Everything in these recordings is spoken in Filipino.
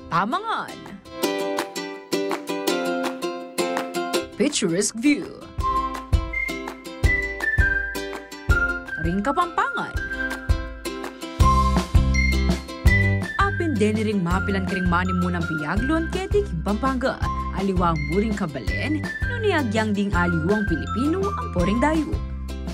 Tamangan. Picturesque view. Ring Kapampangan. Apin din ring mapilan kring mani munang piyaglon keti king Pampanga. Aliwang buring kabalen, nuniagyang ding aliwang Pilipino ang poring dayo.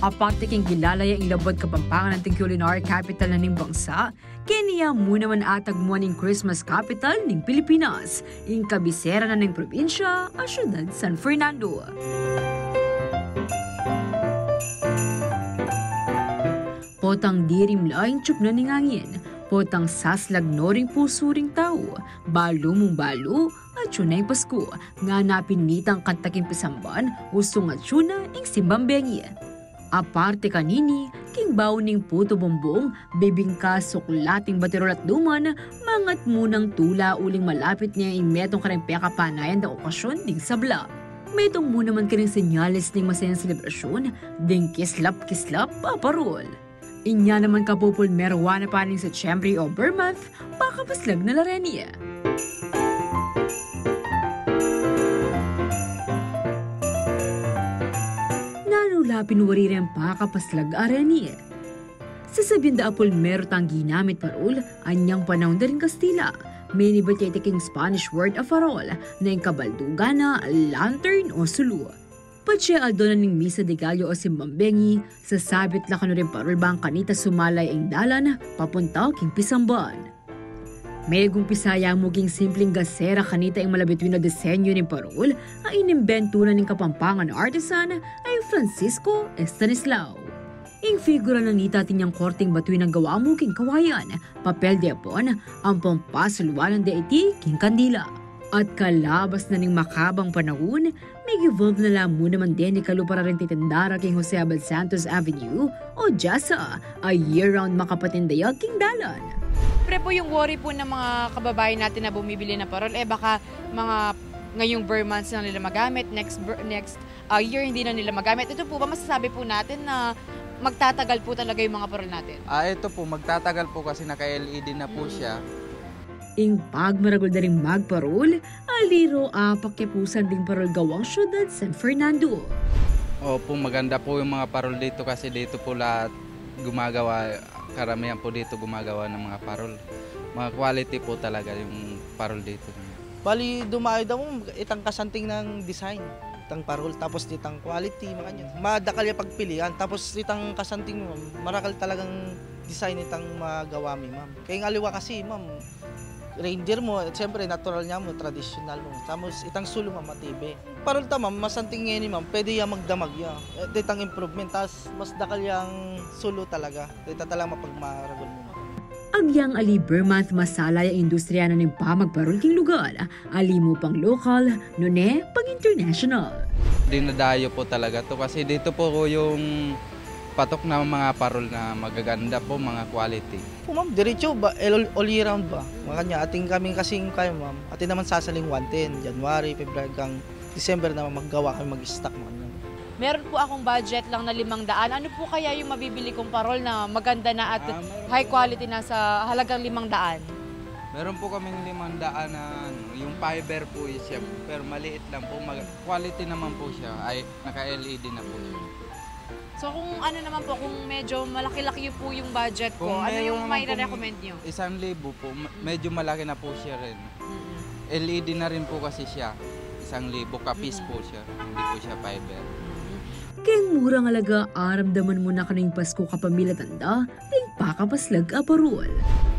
Aparte king gilalaya ang labod Kapampangan ng culinary capital na ning bangsa, kaniya muna man atag mo ning Christmas capital ning Pilipinas, ing kabisera na ning probinsya, ang syudad San Fernando. Potang dirim laing tsup na ning angin, potang saslag noring pusuring tao, balo mong balo, at syunay Pasko, nga napinitang kantaking pisamban, usong at syuna ing simbambengi. Aparte kanini, king bawning puto bombong, bibingka suklating batirol at duman, mangat munang tula uling malapit niya ing metong karang pekapanayan da okasyon ding sabla. Metong muna man karing senyales ning masayang selebrasyon, ding kislap-kislap paparol. Inya naman kapupul merwana pa ning Setyembre o Bermonth, pakapaslag na larenia. Nanulapin wariri ang pakapaslag arenia. Sasabihin da apol meron tang ginamit parol, anyang panahon da rin Kastila. Many ba king Spanish word of farol, na yung kabaldugana, lantern o sulu. Patsya aldo na ning misa de gallo o simbambengi, sasabit la kano rin parol bang kanita sumalay ang dalan, papuntaw king Pisamban. May gumpisaya mo king simpleng gasera kanita ang malabitwin na disenyo ng parol, ang inimbento na ning Kapampangan artisan ay Francisco Estanislao. Ing figura na nita tinyang korting batuin ng gawa mo king kawayan, papel de apon, ang pampasulwanan de iti king kandila. At kalabas na ning makabang panahon, may evolve na lang muna man din ni kalupara rin titendara king Jose Abel Santos Avenue o Jasa, a year-round makapatindaya king dalan. Pre po yung worry po ng mga kababayan natin na bumibili na parol, baka mga ngayong Bermonths na nila magamit, next year hindi na nila magamit. Ito po ba masasabi po natin na magtatagal po talaga yung mga parol natin? Ito po, magtatagal po kasi naka-LED na po siya. Ing pagmaragol na rin magparol, aliro pakyapusan ding parol gawang syudad San Fernando. Opo, maganda po yung mga parol dito kasi dito po lahat gumagawa, karamihan po dito gumagawa ng mga parol. Mga quality po talaga yung parol dito. Bali, dumayo daw mo itang kasanting ng design, itang parol, tapos itang quality, makanya. Madakal yung pagpilian, tapos itang kasanting mo, marakal talagang design itang magawa mi, ma'am. Kaya aliwa kasi, ma'am, reindeer mo, at siyempre natural niya mo, traditional mo. Tapos itang sulo mo matibe. Parol ta ma'am, masanting ngayon ma'am, pwede yung magdamag ya. Itang improvement, tapos mas dakal yung sulo talaga. Ito talaga mapagmaragol mo. Agyang ali Bermonth masala yung industriya na ng pamagparol king lugar. Ali mo pang local, nune pang international. Dinadayo po talaga to kasi dito po yung patok na mga parol na magaganda po, mga quality. Po ma'am, diretso ba? All year round ba? Makanya ating kaming kasing kayo ma'am. Ating naman sasaling 110, January, February, hanggang December naman maggawa kami mag-stock ma'am. Meron po akong budget lang na 500. Ano po kaya yung mabibili kong parol na maganda na at high quality na sa halagang 500? Meron po kaming 500 na yung fiber po siya, pero maliit lang po. Quality naman po siya, ay naka-LED na po siya. So kung ano naman po, kung medyo malaki-laki po yung budget ko, ano yung may recommend nyo? 1,000 po, medyo malaki na po siya rin. LED na rin po kasi siya, 1,000 kapis po siya, hindi po siya fiber. Kaya murang alaga aramdaman mo na kaning Pasko kapamilya tanda, ting pakapaslag aparol.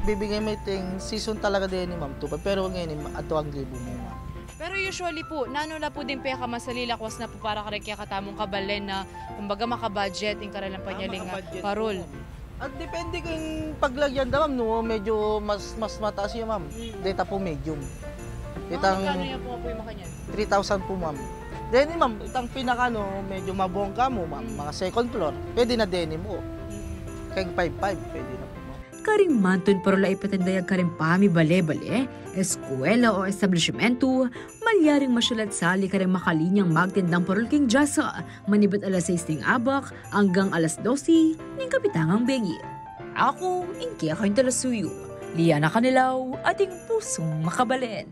Bibigay mo iting season talaga din ni ma'am, pero ngayon ato ang libo mo ma'am. Pero usually po, nanula po din peka masalilakwas na po para kaya katamong kabalen na kumbaga makabudget yung karalang panyaling parol. At depende kung paglagyan daw ma'am, no, medyo mas mataas yun ma'am. Data po medium. Magkano yan po yung makanyan? 3,000 po ma'am. Denim ma'am, itang pinaka medyo mabongga mo ma'am, mga second floor, pwede na denim mo. Kaya 5,500, pwede na po ma'am. Karing manton parola ipatandayag karing pami bale-bale, eskwela o establishmento, malyaring masyalat sali karing makalinyang magtindang parol king Jasa, manibot alas 6 ning abak hanggang alas 12 ning kapitangang bengi. Ako, ingkaya kayong talasuyo. Liana Canilaw, ating pusong makabalin.